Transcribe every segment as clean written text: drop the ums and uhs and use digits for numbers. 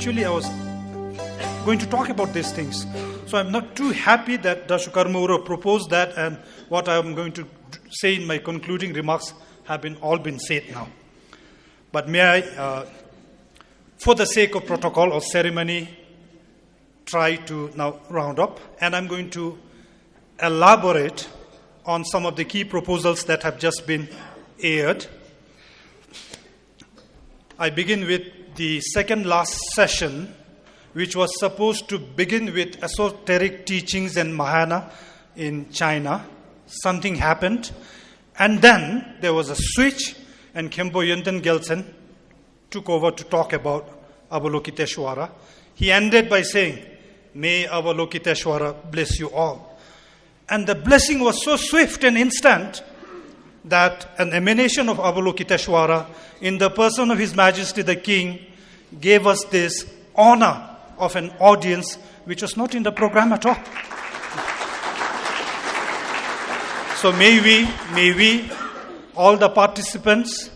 Actually, I was going to talk about these things. So I'm not too happy that Dasha Karmura proposed that, and what I'm going to say in my concluding remarks have all been said now. But may I, for the sake of protocol or ceremony, try to now round up, and I'm going to elaborate on some of the key proposals that have just been aired. I begin with the second last session, which was supposed to begin with esoteric teachings in Mahayana in China. Something happened, and then there was a switch, and Khenpo Yönten Gelsen took over to talk about Avalokiteshvara. He ended by saying, "May Avalokiteshvara bless you all." And the blessing was so swift and instant that an emanation of Avalokiteshvara in the person of His Majesty the King gave us this honor of an audience which was not in the program at all. So may we, all the participants,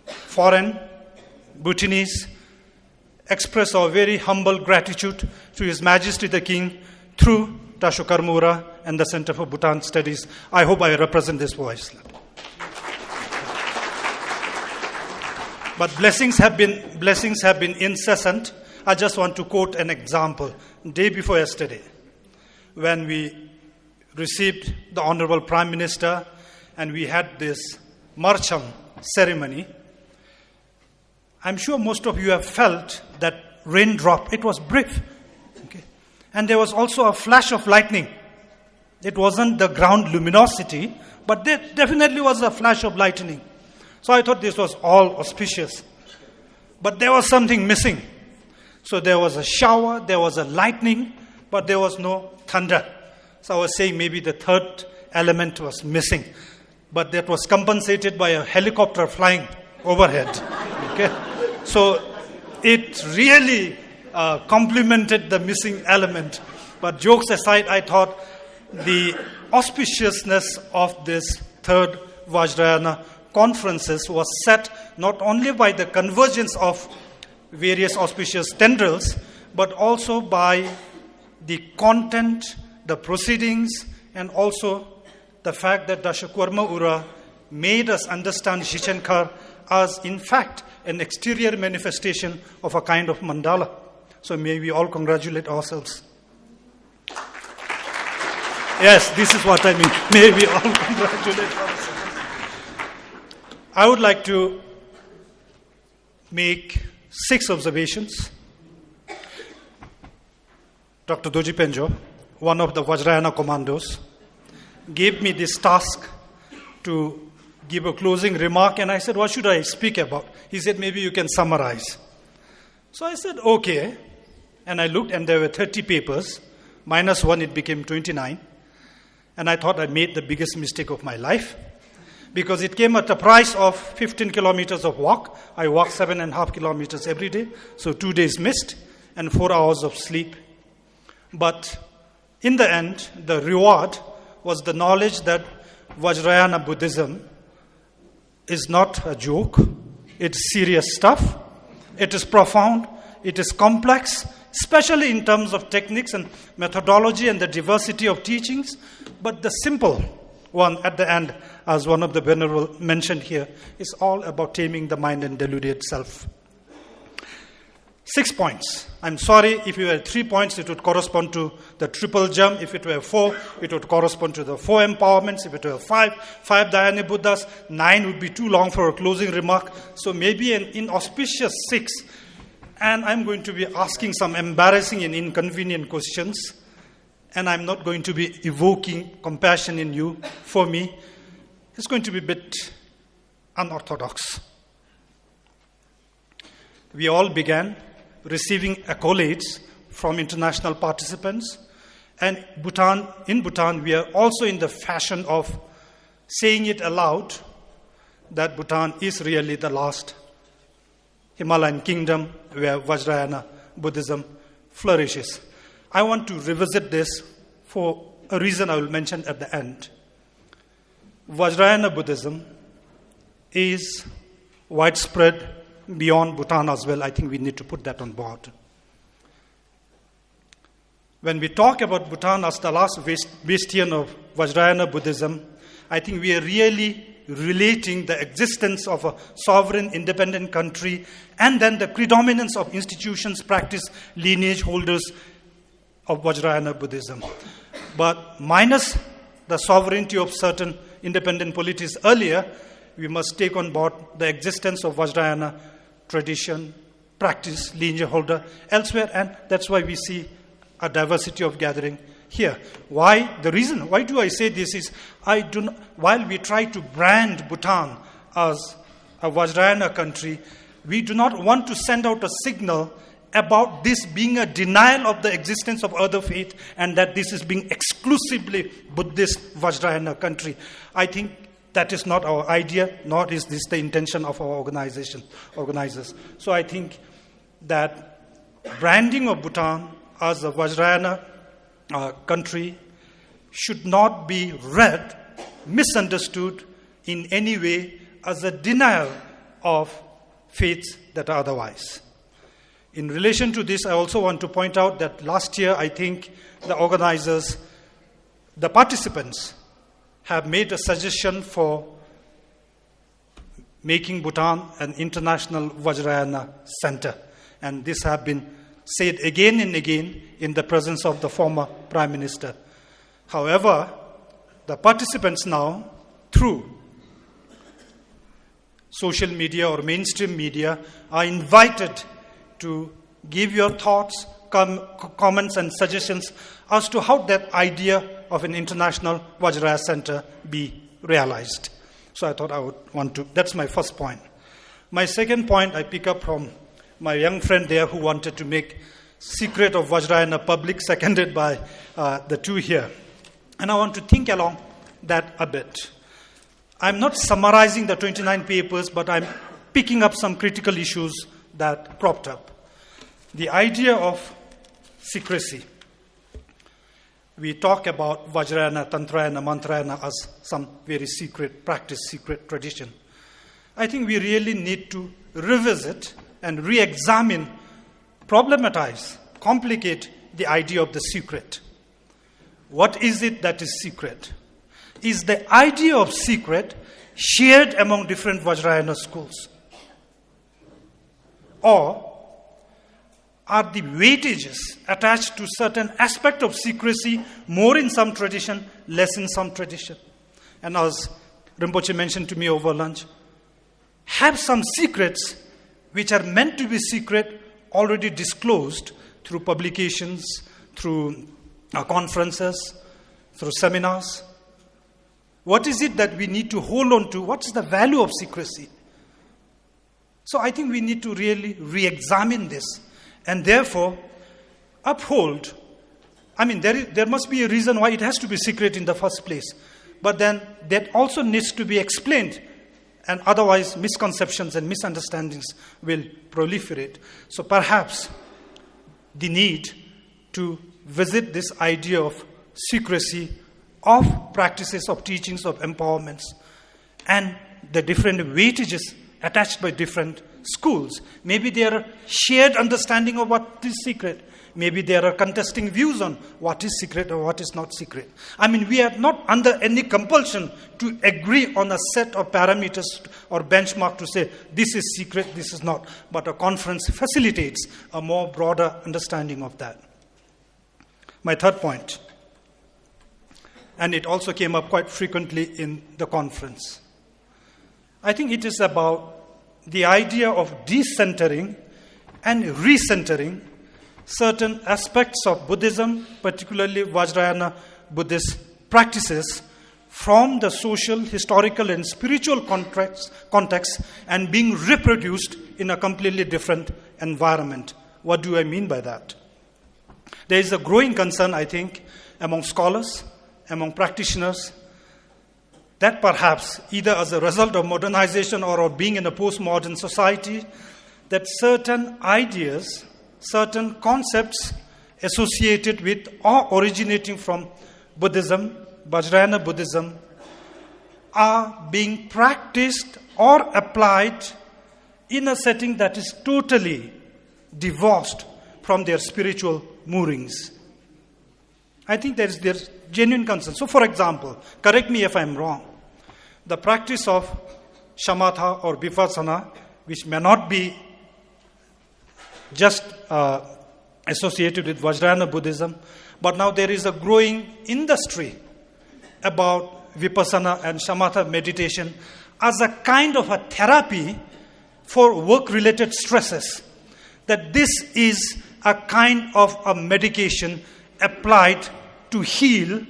foreign, Bhutanese, express our very humble gratitude to His Majesty the King through Dasha Karmura and the Center for Bhutan Studies. I hope I represent this voice. But blessings have been incessant. I just want to quote an example. Day before yesterday, when we received the Honorable Prime Minister and we had this Marcham ceremony, I'm sure most of you have felt that raindrop. It was brief. Okay? And there was also a flash of lightning. It wasn't the ground luminosity, but there definitely was a flash of lightning. So I thought this was all auspicious. But there was something missing. So there was a shower, there was a lightning, but there was no thunder. So I was saying maybe the third element was missing. But that was compensated by a helicopter flying overhead. Okay? So it really complemented the missing element. But jokes aside, I thought the auspiciousness of this Third Vajrayāna Conferences was set not only by the convergence of various auspicious tendrils, but also by the content, the proceedings, and also the fact that Dasha Karmura made us understand Zhichenkhar as, in fact, an exterior manifestation of a kind of mandala. So may we all congratulate ourselves. Yes, this is what I mean. May we all congratulate ourselves. I would like to make 6 observations. Dr. Doji Penjo, one of the Vajrayāna commandos, gave me this task to give a closing remark, and I said, what should I speak about? He said, maybe you can summarize. So I said, okay. And I looked, and there were 30 papers. Minus 1, it became 29. And I thought I made the biggest mistake of my life, because it came at the price of 15 kilometers of walk. I walk 7.5 kilometers every day, so 2 days missed, and 4 hours of sleep. But in the end, the reward was the knowledge that Vajrayāna Buddhism is not a joke. It's serious stuff. It is profound. It is complex, especially in terms of techniques and methodology and the diversity of teachings. But the simple one at the end, as one of the venerable mentioned here, is all about taming the mind and deluded self. 6 points. I'm sorry, if you had 3 points, it would correspond to the triple jump. If it were 4, it would correspond to the 4 empowerments. If it were 5 Dhyana Buddhas. 9 would be too long for a closing remark. So maybe an inauspicious 6. And I'm going to be asking some embarrassing and inconvenient questions. And I'm not going to be evoking compassion in you. For me, it's going to be a bit unorthodox. We all began receiving accolades from international participants. And in Bhutan, we are also in the fashion of saying it aloud that Bhutan is really the last Himalayan kingdom where Vajrayāna Buddhism flourishes. I want to revisit this for a reason I will mention at the end. Vajrayāna Buddhism is widespread beyond Bhutan as well. I think we need to put that on board. When we talk about Bhutan as the last bastion of Vajrayāna Buddhism, I think we are really relating the existence of a sovereign, independent country and then the predominance of institutions, practice, lineage holders of Vajrayāna Buddhism. But minus the sovereignty of certain independent polities earlier, we must take on board the existence of Vajrayāna tradition, practice, lineage holder elsewhere, and that's why we see a diversity of gathering here. Why? The reason, why do I say this is, while we try to brand Bhutan as a Vajrayāna country, we do not want to send out a signal about this being a denial of the existence of other faith and that this is being exclusively Buddhist Vajrayāna country. I think that is not our idea, nor is this the intention of our organizers. So I think that branding of Bhutan as a Vajrayāna country should not be read, misunderstood in any way as a denial of faiths that are otherwise. In relation to this, I also want to point out that last year, I think the organizers, the participants, have made a suggestion for making Bhutan an international Vajrayāna center. And this has been said again and again in the presence of the former Prime Minister. However, the participants now, through social media or mainstream media, are invited to give your thoughts, comments and suggestions as to how that idea of an international Vajrayāna center be realized. So I thought I would want to, that's my first point. My second point I pick up from my young friend there who wanted to make secret of Vajrayāna public, seconded by the two here. And I want to think along that a bit. I'm not summarizing the 29 papers, but I'm picking up some critical issues that cropped up. The idea of secrecy. We talk about Vajrayāna, Tantrayāna, Mantrayāna as some very secret practice, secret tradition. I think we really need to revisit and re-examine, problematize, complicate the idea of the secret. What is it that is secret? Is the idea of secret shared among different Vajrayāna schools? Or are the weightages attached to certain aspect of secrecy more in some tradition, less in some tradition? And as Rinpoche mentioned to me over lunch, have some secrets which are meant to be secret already disclosed through publications, through conferences, through seminars. What is it that we need to hold on to? What is the value of secrecy? So I think we need to really re-examine this and therefore uphold. I mean, there must be a reason why it has to be secret in the first place. But then that also needs to be explained, and otherwise misconceptions and misunderstandings will proliferate. So perhaps the need to visit this idea of secrecy of practices, of teachings, of empowerments, and the different weightages attached by different schools. Maybe there are shared understanding of what is secret. Maybe there are contesting views on what is secret or what is not secret. I mean, we are not under any compulsion to agree on a set of parameters or benchmark to say this is secret, this is not. But a conference facilitates a more broader understanding of that. My third point, and it also came up quite frequently in the conference. I think it is about the idea of decentering and recentering certain aspects of Buddhism, particularly Vajrayāna Buddhist practices, from the social, historical, and spiritual context and being reproduced in a completely different environment. What do I mean by that? There is a growing concern, I think, among scholars, among practitioners, that perhaps either as a result of modernization or of being in a postmodern society, that certain ideas, certain concepts associated with or originating from Buddhism, Vajrayāna Buddhism, are being practiced or applied in a setting that is totally divorced from their spiritual moorings. I think there's genuine concern. So, for example, correct me if I'm wrong, the practice of shamatha or vipassana, which may not be just associated with Vajrayāna Buddhism, but now there is a growing industry about vipassana and shamatha meditation as a kind of a therapy for work-related stresses. That this is a kind of a medication applied to heal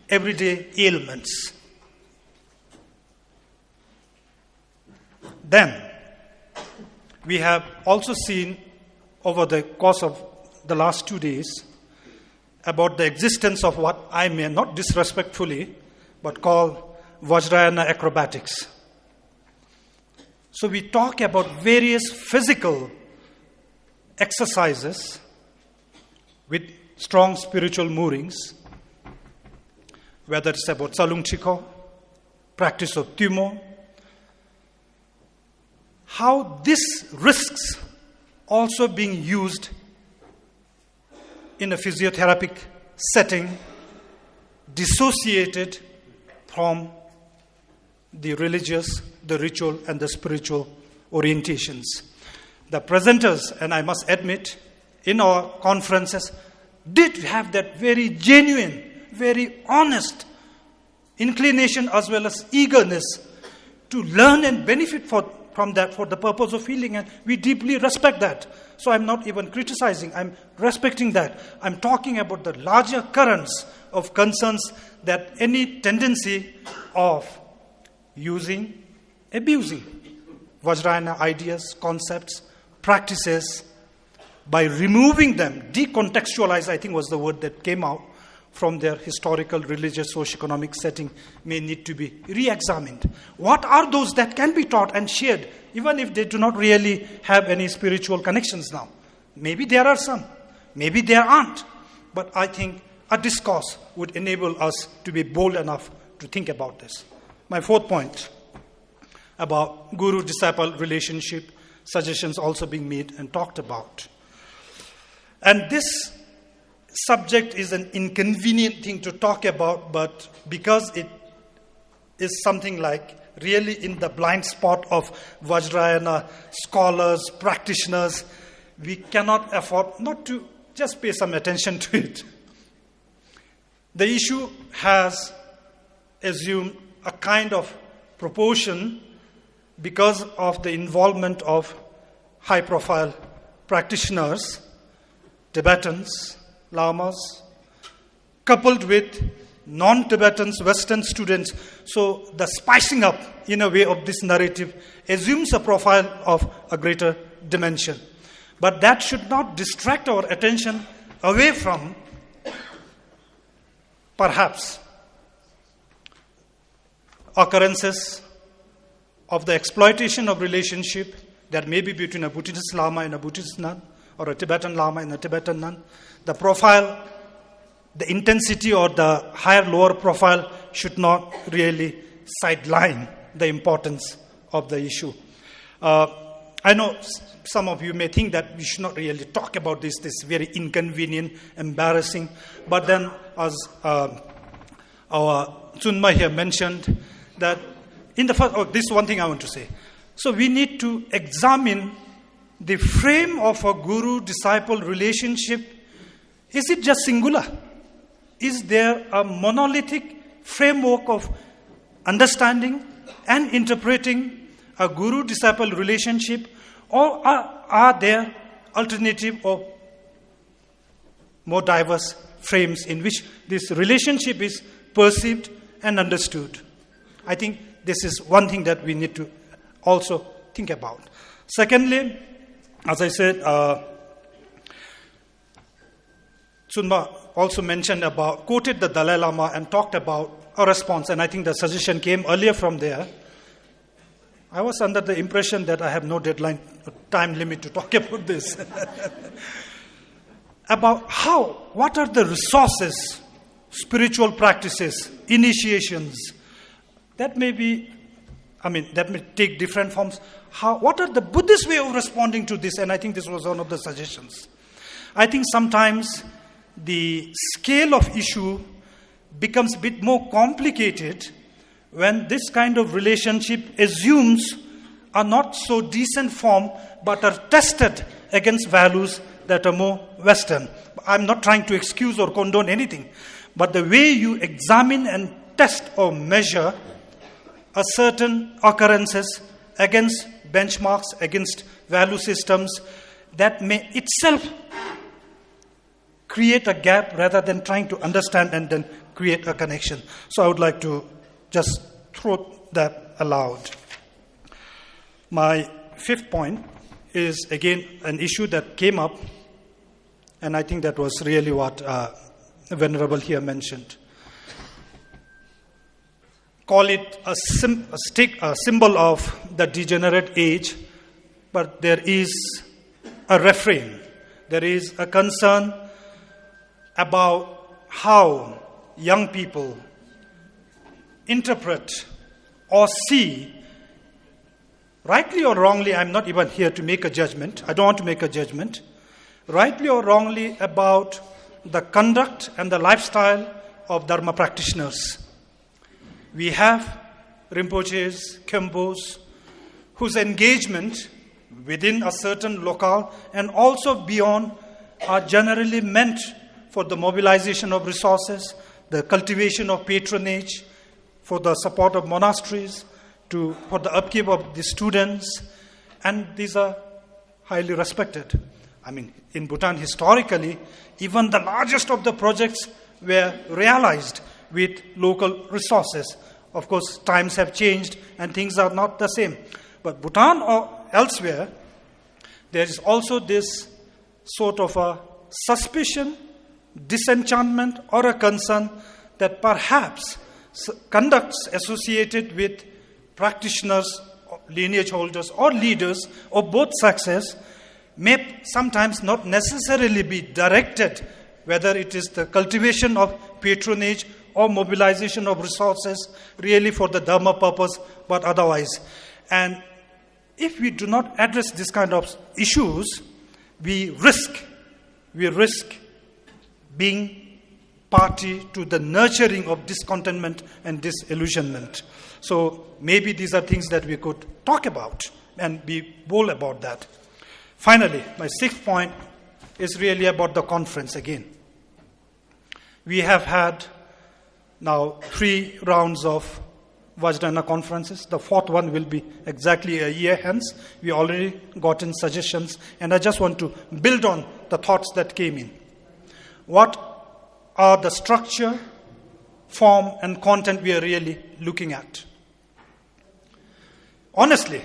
everyday ailments. Then, we have also seen over the course of the last 2 days about the existence of what I may not disrespectfully but call Vajrayāna acrobatics. So we talk about various physical exercises with strong spiritual moorings, whether it's about Tsalung Chiko, practice of Tumo, how this risks also being used in a physiotherapeutic setting, dissociated from the religious, the ritual, and the spiritual orientations. The presenters, and I must admit, in our conferences, did have that very genuine, very honest inclination as well as eagerness to learn and benefit from that for the purpose of healing, and we deeply respect that. So I'm not even criticizing, I'm respecting that. I'm talking about the larger currents of concerns that any tendency of using, abusing Vajrayāna ideas, concepts, practices, by removing them, decontextualize, I think was the word that came out from their historical, religious, socio-economic setting, may need to be re-examined. What are those that can be taught and shared, even if they do not really have any spiritual connections now? Maybe there are some, maybe there aren't. But I think a discourse would enable us to be bold enough to think about this. My fourth point about guru-disciple relationship, suggestions also being made and talked about. And this subject is an inconvenient thing to talk about, but because it is something like really in the blind spot of Vajrayāna scholars, practitioners, we cannot afford not to just pay some attention to it. The issue has assumed a kind of proportion because of the involvement of high-profile practitioners, Tibetans, Lamas, coupled with non-Tibetans, Western students. So the spicing up, in a way, of this narrative assumes a profile of a greater dimension. But that should not distract our attention away from, perhaps, occurrences of the exploitation of relationship that may be between a Buddhist Lama and a Buddhist nun, or a Tibetan Lama and a Tibetan nun. The profile, the intensity or the higher, lower profile should not really sideline the importance of the issue. I know some of you may think that we should not really talk about this very inconvenient, embarrassing, but then as our Chunma here mentioned, that in the first, this is one thing I want to say. So we need to examine the frame of a guru-disciple relationship. Is it just singular? Is there a monolithic framework of understanding and interpreting a guru-disciple relationship, or are there alternative or more diverse frames in which this relationship is perceived and understood? I think this is one thing that we need to also think about. Secondly, as I said, Sunma also quoted the Dalai Lama and talked about a response, and I think the suggestion came earlier from there. I was under the impression that I have no deadline, time limit to talk about this. About what are the resources, spiritual practices, initiations, that may take different forms. What are the Buddhist way of responding to this? And I think this was one of the suggestions. I think sometimes the scale of issue becomes a bit more complicated when this kind of relationship assumes a not so decent form but are tested against values that are more Western. I'm not trying to excuse or condone anything, but the way you examine and test or measure a certain occurrences against benchmarks, against value systems, that may itself create a gap rather than trying to understand and then create a connection. So I would like to just throw that aloud. My fifth point is again an issue that came up, and I think that was really what Venerable here mentioned. Call it a symbol of the degenerate age, but there is a refrain. There is a concern about how young people interpret or see, rightly or wrongly. I'm not even here to make a judgment. I don't want to make a judgment. Rightly or wrongly about the conduct and the lifestyle of Dharma practitioners. We have Rinpoches, Khenpos, whose engagement within a certain locale and also beyond are generally meant for the mobilization of resources, the cultivation of patronage, for the support of monasteries, for the upkeep of the students, and these are highly respected. I mean, in Bhutan historically, even the largest of the projects were realized with local resources. Of course, times have changed and things are not the same. But Bhutan or elsewhere, there is also this sort of a suspicion, disenchantment, or a concern that perhaps conducts associated with practitioners, lineage holders, or leaders of both sexes may sometimes not necessarily be directed, whether it is the cultivation of patronage or mobilization of resources really for the Dharma purpose, but otherwise. And if we do not address this kind of issues, we risk being party to the nurturing of discontentment and disillusionment. So maybe these are things that we could talk about and be bold about that. Finally, my sixth point is really about the conference again. We have had now 3 rounds of Vajrayāna conferences. The 4th one will be exactly a year hence. We already gotten suggestions, and I just want to build on the thoughts that came in. What are the structure, form, and content we are really looking at? Honestly,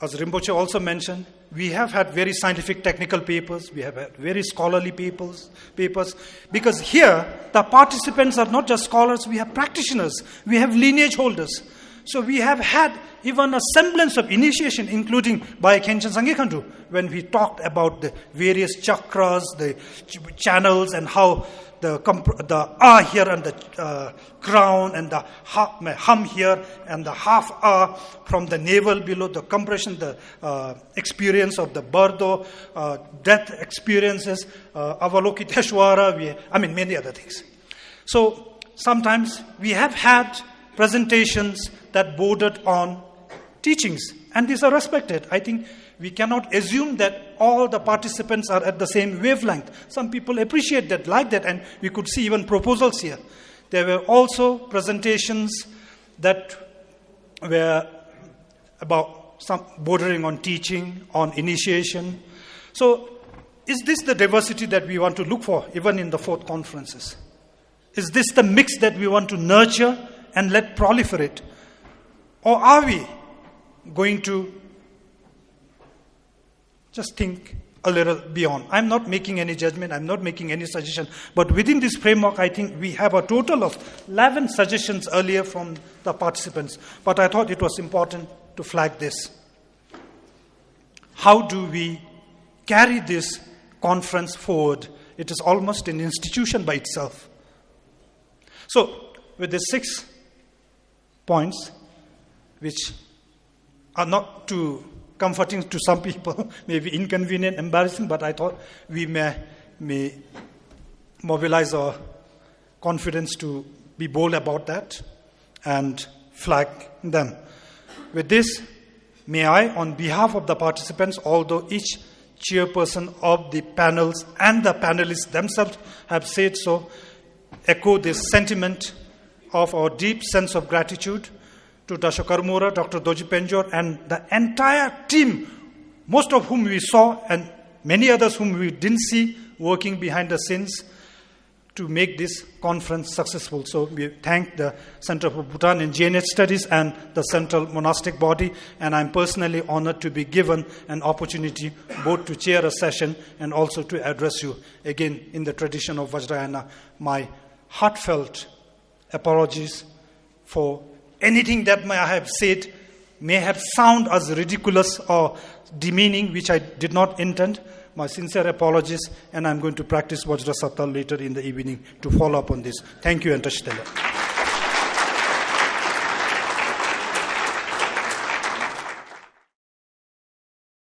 as Rinpoche also mentioned, we have had very scientific technical papers, we have had very scholarly papers, because here the participants are not just scholars, we have practitioners, we have lineage holders. So we have had even a semblance of initiation, including by Khenchen Sangye, when we talked about the various chakras, the channels, and how the ah here and the crown, and the hum here and the half ah from the navel below, the compression, the experience of the bardo, death experiences, avalokiteshwara, many other things. So sometimes we have had presentations that bordered on teachings, and these are respected. I think we cannot assume that all the participants are at the same wavelength. Some people appreciate that, like that, and we could see even proposals here. There were also presentations that were about some bordering on teaching, on initiation. So is this the diversity that we want to look for, even in the 4th conferences? Is this the mix that we want to nurture and let proliferate? Or are we going to just think a little beyond? I'm not making any judgment, I'm not making any suggestion, but within this framework, I think we have a total of 11 suggestions earlier from the participants. But I thought it was important to flag this. How do we carry this conference forward? It is almost an institution by itself. So, with the 6 points, which are not too comforting to some people, maybe inconvenient, embarrassing, but I thought we may may mobilize our confidence to be bold about that and flag them. With this, may I, on behalf of the participants, although each chairperson of the panels and the panelists themselves have said so, echo this sentiment of our deep sense of gratitude to Dasha Karmura, Dr. Doji Penjor, and the entire team, most of whom we saw and many others whom we didn't see working behind the scenes to make this conference successful. So we thank the Center for Bhutan and GNH Studies and the Central Monastic Body, and I'm personally honored to be given an opportunity both to chair a session and also to address you. Again, in the tradition of Vajrayāna, my heartfelt apologies for anything that I have said may have sounded as ridiculous or demeaning, which I did not intend. My sincere apologies, and I'm going to practice Vajra Satta later in the evening to follow up on this. Thank you, and Tashtela.